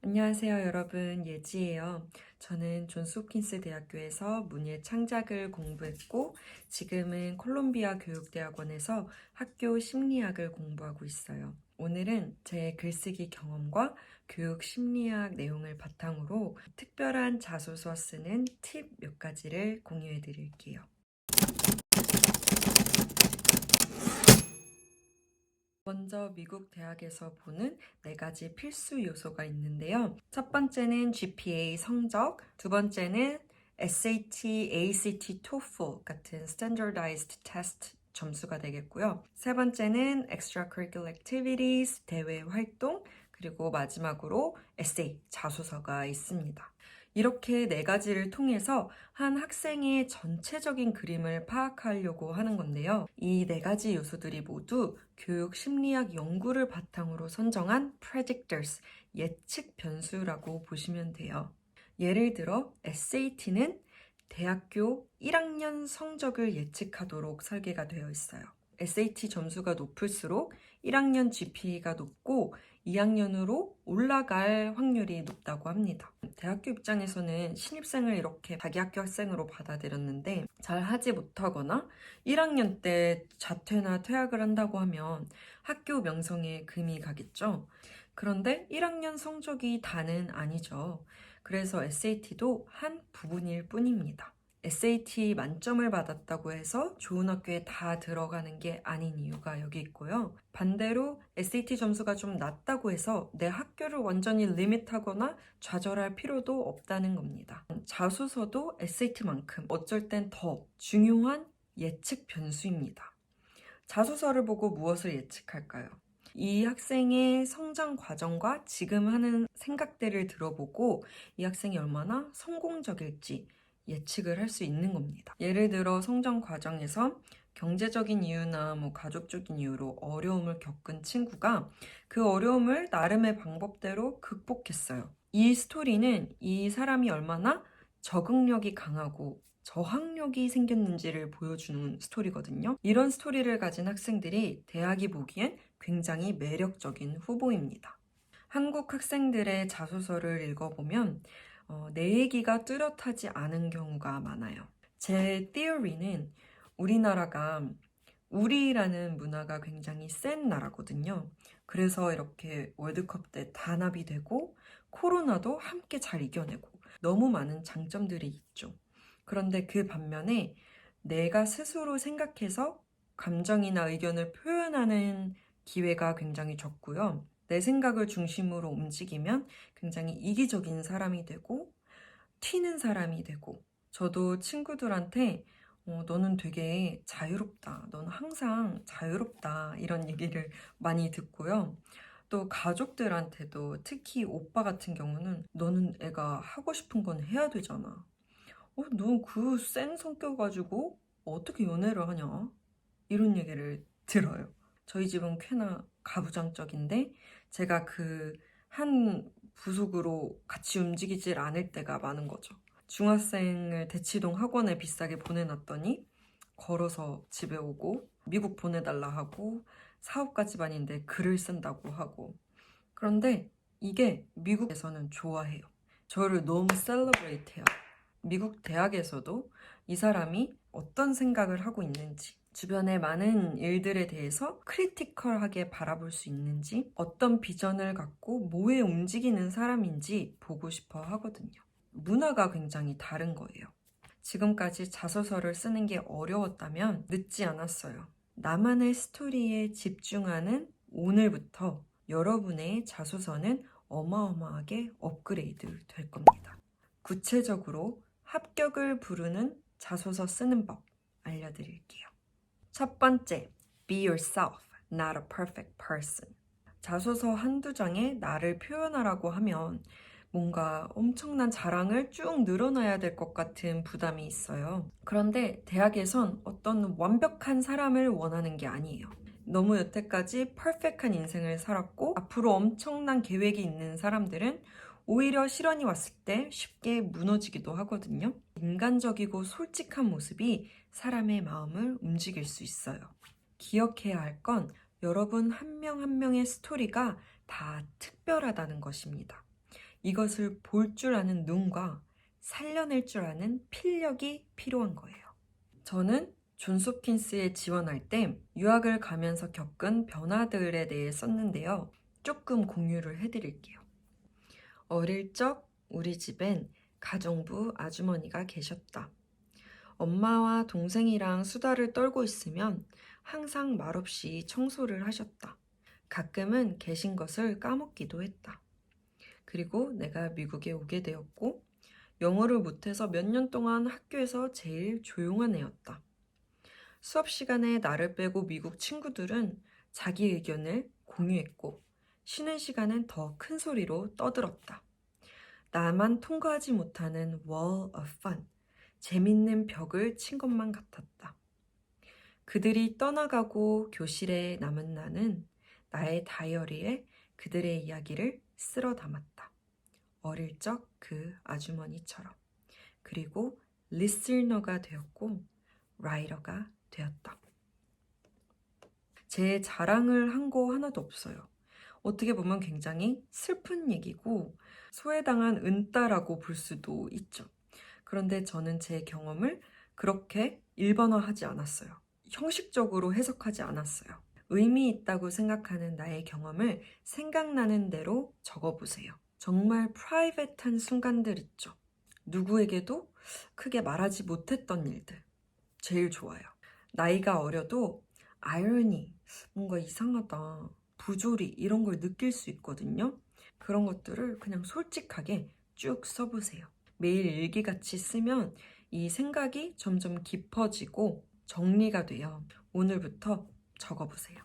안녕하세요, 여러분. 예지예요. 저는 존스 홉킨스 대학교에서 문예 창작을 공부했고, 지금은 콜롬비아 교육대학원에서 학교 심리학을 공부하고 있어요. 오늘은 제 글쓰기 경험과 교육 심리학 내용을 바탕으로 특별한 자소서 쓰는 팁 몇 가지를 공유해 드릴게요. 먼저 미국 대학에서 보는 4가지 필수 요소가 있는데요. 첫 번째는 GPA 성적, 두 번째는 SAT, ACT, TOEFL 같은 Standardized Test 점수가 되겠고요. 세 번째는 Extracurricular Activities, 대외 활동, 그리고 마지막으로 에세이, 자소서가 있습니다. 이렇게 4가지를 통해서 한 학생의 전체적인 그림을 파악하려고 하는 건데요. 이 4가지 요소들이 모두 교육 심리학 연구를 바탕으로 선정한 predictors, 예측 변수라고 보시면 돼요. 예를 들어 SAT는 대학교 1학년 성적을 예측하도록 설계가 되어 있어요. SAT 점수가 높을수록 1학년 GPA가 높고 2학년으로 올라갈 확률이 높다고 합니다. 대학교 입장에서는 신입생을 이렇게 자기 학교 학생으로 받아들였는데 잘 하지 못하거나 1학년 때 자퇴나 퇴학을 한다고 하면 학교 명성에 금이 가겠죠. 그런데 1학년 성적이 다는 아니죠. 그래서 SAT도 한 부분일 뿐입니다. SAT 만점을 받았다고 해서 좋은 학교에 다 들어가는 게 아닌 이유가 여기 있고요. 반대로 SAT 점수가 좀 낮다고 해서 내 학교를 완전히 리밋하거나 좌절할 필요도 없다는 겁니다. 자소서도 SAT만큼 어쩔 땐 더 중요한 예측 변수입니다. 자소서를 보고 무엇을 예측할까요? 이 학생의 성장 과정과 지금 하는 생각들을 들어보고 이 학생이 얼마나 성공적일지 예측을 할 수 있는 겁니다. 예를 들어 성장 과정에서 경제적인 이유나 가족적인 이유로 어려움을 겪은 친구가 그 어려움을 나름의 방법대로 극복했어요. 이 스토리는 이 사람이 얼마나 적응력이 강하고 저항력이 생겼는지를 보여주는 스토리거든요. 이런 스토리를 가진 학생들이 대학이 보기엔 굉장히 매력적인 후보입니다. 한국 학생들의 자소서를 읽어보면 내 얘기가 뚜렷하지 않은 경우가 많아요. 제 티어리는 우리나라가 우리라는 문화가 굉장히 센 나라거든요. 그래서 이렇게 월드컵 때 단합이 되고 코로나도 함께 잘 이겨내고 너무 많은 장점들이 있죠. 그런데 그 반면에 내가 스스로 생각해서 감정이나 의견을 표현하는 기회가 굉장히 적고요. 내 생각을 중심으로 움직이면 굉장히 이기적인 사람이 되고 튀는 사람이 되고 저도 친구들한테 너는 되게 자유롭다. 너는 항상 자유롭다. 이런 얘기를 많이 듣고요. 또 가족들한테도 특히 오빠 같은 경우는 너는 애가 하고 싶은 건 해야 되잖아. 너 그 센 성격 가지고 어떻게 연애를 하냐? 이런 얘기를 들어요. 저희 집은 꽤나 가부장적인데 제가 그 한 부속으로 같이 움직이질 않을 때가 많은 거죠. 중학생을 대치동 학원에 비싸게 보내놨더니 걸어서 집에 오고 미국 보내달라 하고 사업가 집안인데 글을 쓴다고 하고 그런데 이게 미국에서는 좋아해요. 저를 너무 셀러브레이트해요. 미국 대학에서도 이 사람이 어떤 생각을 하고 있는지, 주변의 많은 일들에 대해서 크리티컬하게 바라볼 수 있는지, 어떤 비전을 갖고 뭐에 움직이는 사람인지 보고 싶어 하거든요. 문화가 굉장히 다른 거예요. 지금까지 자소서를 쓰는 게 어려웠다면 늦지 않았어요. 나만의 스토리에 집중하는 오늘부터 여러분의 자소서는 어마어마하게 업그레이드 될 겁니다. 구체적으로 합격을 부르는 자소서 쓰는 법 알려드릴게요. 첫 번째, be yourself, not a perfect person. 자소서 한두 장에 나를 표현하라고 하면 뭔가 엄청난 자랑을 쭉 늘어놔야 될 것 같은 부담이 있어요. 그런데 대학에선 어떤 완벽한 사람을 원하는 게 아니에요. 너무 여태까지 퍼펙트한 인생을 살았고 앞으로 엄청난 계획이 있는 사람들은 오히려 시련이 왔을 때 쉽게 무너지기도 하거든요. 인간적이고 솔직한 모습이 사람의 마음을 움직일 수 있어요. 기억해야 할 건 여러분 한 명 한 명의 스토리가 다 특별하다는 것입니다. 이것을 볼 줄 아는 눈과 살려낼 줄 아는 필력이 필요한 거예요. 저는 존스 홉킨스에 지원할 때 유학을 가면서 겪은 변화들에 대해 썼는데요. 조금 공유를 해드릴게요. 어릴 적 우리 집엔 가정부 아주머니가 계셨다. 엄마와 동생이랑 수다를 떨고 있으면 항상 말없이 청소를 하셨다. 가끔은 계신 것을 까먹기도 했다. 그리고 내가 미국에 오게 되었고 영어를 못해서 몇 년 동안 학교에서 제일 조용한 애였다. 수업 시간에 나를 빼고 미국 친구들은 자기 의견을 공유했고 쉬는 시간엔 더 큰 소리로 떠들었다. 나만 통과하지 못하는 wall of fun, 재밌는 벽을 친 것만 같았다. 그들이 떠나가고 교실에 남은 나는 나의 다이어리에 그들의 이야기를 쓸어 담았다. 어릴 적 그 아주머니처럼. 그리고 리스너가 되었고 라이터가 되었다. 제 자랑을 한 거 하나도 없어요. 어떻게 보면 굉장히 슬픈 얘기고 소외당한 은따라고 볼 수도 있죠. 그런데 저는 제 경험을 그렇게 일반화하지 않았어요. 형식적으로 해석하지 않았어요. 의미 있다고 생각하는 나의 경험을 생각나는 대로 적어보세요. 정말 프라이빗한 순간들 있죠. 누구에게도 크게 말하지 못했던 일들. 제일 좋아요. 나이가 어려도 아이러니, 뭔가 이상하다, 부조리 이런 걸 느낄 수 있거든요. 그런 것들을 그냥 솔직하게 쭉 써보세요. 매일 일기같이 쓰면 이 생각이 점점 깊어지고 정리가 돼요. 오늘부터 적어보세요.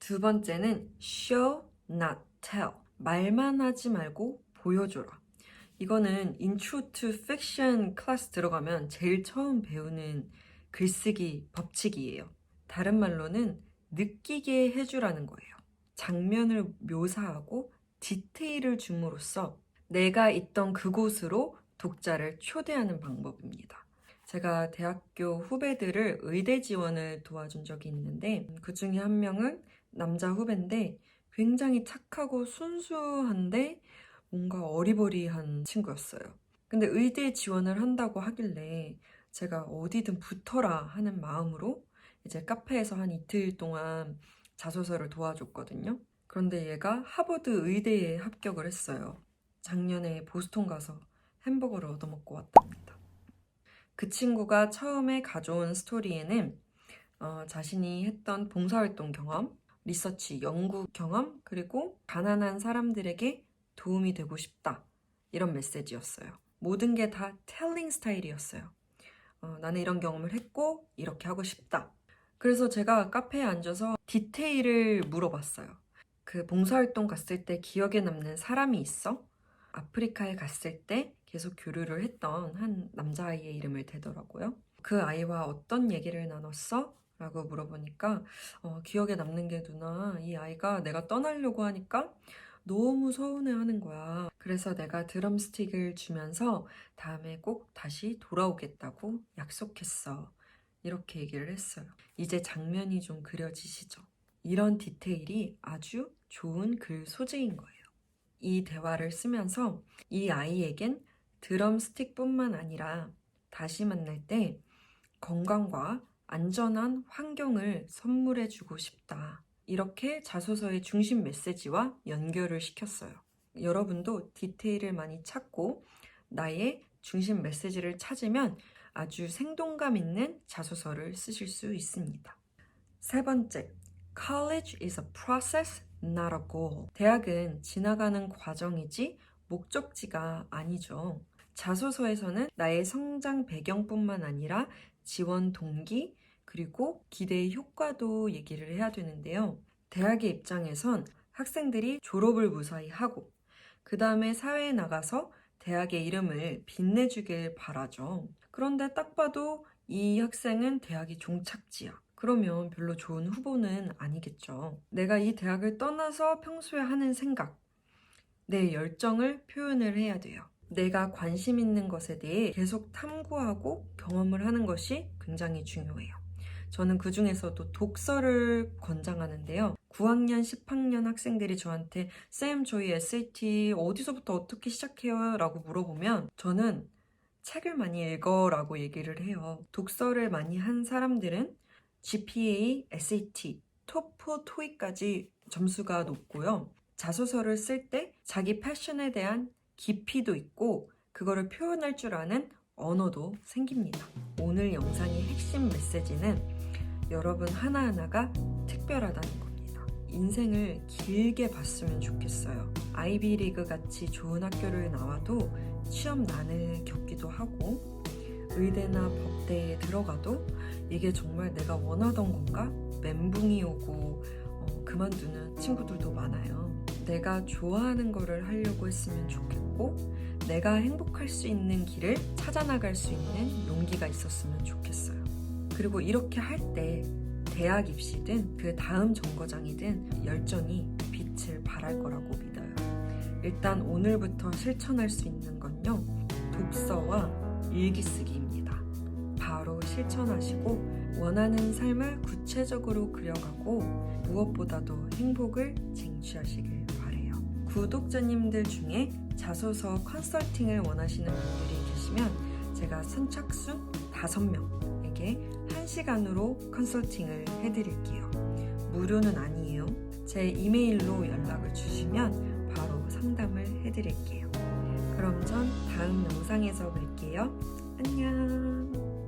두 번째는 show, not tell. 말만 하지 말고 보여줘라. 이거는 Intro to Fiction 클래스 들어가면 제일 처음 배우는 글쓰기 법칙이에요. 다른 말로는 느끼게 해주라는 거예요. 장면을 묘사하고 디테일을 줌으로써 내가 있던 그곳으로 독자를 초대하는 방법입니다. 제가 대학교 후배들을 의대 지원을 도와준 적이 있는데 그 중에 한 명은 남자 후배인데 굉장히 착하고 순수한데 뭔가 어리버리한 친구였어요. 근데 의대 지원을 한다고 하길래 제가 어디든 붙어라 하는 마음으로 이제 카페에서 한 이틀 동안 자소서를 도와줬거든요. 그런데 얘가 하버드 의대에 합격을 했어요. 작년에 보스턴 가서 햄버거를 얻어먹고 왔답니다. 그 친구가 처음에 가져온 스토리에는 자신이 했던 봉사활동 경험, 리서치, 연구 경험, 그리고 가난한 사람들에게 도움이 되고 싶다. 이런 메시지였어요. 모든 게 다 텔링 스타일이었어요. 나는 이런 경험을 했고 이렇게 하고 싶다. 그래서 제가 카페에 앉아서 디테일을 물어봤어요. 그 봉사활동 갔을 때 기억에 남는 사람이 있어? 아프리카에 갔을 때 계속 교류를 했던 한 남자아이의 이름을 대더라고요. 그 아이와 어떤 얘기를 나눴어? 라고 물어보니까 기억에 남는 게 누나, 이 아이가 내가 떠나려고 하니까 너무 서운해하는 거야. 그래서 내가 드럼스틱을 주면서 다음에 꼭 다시 돌아오겠다고 약속했어. 이렇게 얘기를 했어요. 이제 장면이 좀 그려지시죠? 이런 디테일이 아주 좋은 글 소재인 거예요. 이 대화를 쓰면서 이 아이에겐 드럼스틱뿐만 아니라 다시 만날 때 건강과 안전한 환경을 선물해주고 싶다. 이렇게 자소서의 중심 메시지와 연결을 시켰어요. 여러분도 디테일을 많이 찾고 나의 중심 메시지를 찾으면 아주 생동감 있는 자소서를 쓰실 수 있습니다. 세 번째, College is a process, not a goal. 대학은 지나가는 과정이지 목적지가 아니죠. 자소서에서는 나의 성장 배경뿐만 아니라 지원 동기, 그리고 기대의 효과도 얘기를 해야 되는데요. 대학의 입장에선 학생들이 졸업을 무사히 하고 그 다음에 사회에 나가서 대학의 이름을 빛내주길 바라죠. 그런데 딱 봐도 이 학생은 대학이 종착지야. 그러면 별로 좋은 후보는 아니겠죠. 내가 이 대학을 떠나서 평소에 하는 생각, 내 열정을 표현을 해야 돼요. 내가 관심 있는 것에 대해 계속 탐구하고 경험을 하는 것이 굉장히 중요해요. 저는 그 중에서도 독서를 권장하는데요. 9학년, 10학년 학생들이 저한테 쌤, 저희 SAT 어디서부터 어떻게 시작해요? 라고 물어보면 저는 책을 많이 읽어 라고 얘기를 해요. 독서를 많이 한 사람들은 GPA, SAT, 토플, 토익까지 점수가 높고요. 자소서를 쓸 때 자기 패션에 대한 깊이도 있고 그거를 표현할 줄 아는 언어도 생깁니다. 오늘 영상의 핵심 메시지는 여러분 하나하나가 특별하다는 겁니다. 인생을 길게 봤으면 좋겠어요. 아이비리그 같이 좋은 학교를 나와도 취업난을 겪기도 하고 의대나 법대에 들어가도 이게 정말 내가 원하던 건가? 멘붕이 오고 그만두는 친구들도 많아요. 내가 좋아하는 거를 하려고 했으면 좋겠고 내가 행복할 수 있는 길을 찾아나갈 수 있는 용기가 있었으면 좋겠어요. 그리고 이렇게 할 때 대학 입시든 그 다음 정거장이든 열정이 빛을 발할 거라고 믿어요. 일단 오늘부터 실천할 수 있는 건요. 독서와 일기 쓰기입니다. 바로 실천하시고 원하는 삶을 구체적으로 그려가고 무엇보다도 행복을 쟁취하시길 바래요. 구독자님들 중에 자소서 컨설팅을 원하시는 분들이 계시면 제가 선착순 5명에게 1시간으로 컨설팅을 해드릴게요. 무료는 아니에요. 제 이메일로 연락을 주시면 바로 상담을 해드릴게요. 그럼 전 다음 영상에서 뵐게요. 안녕.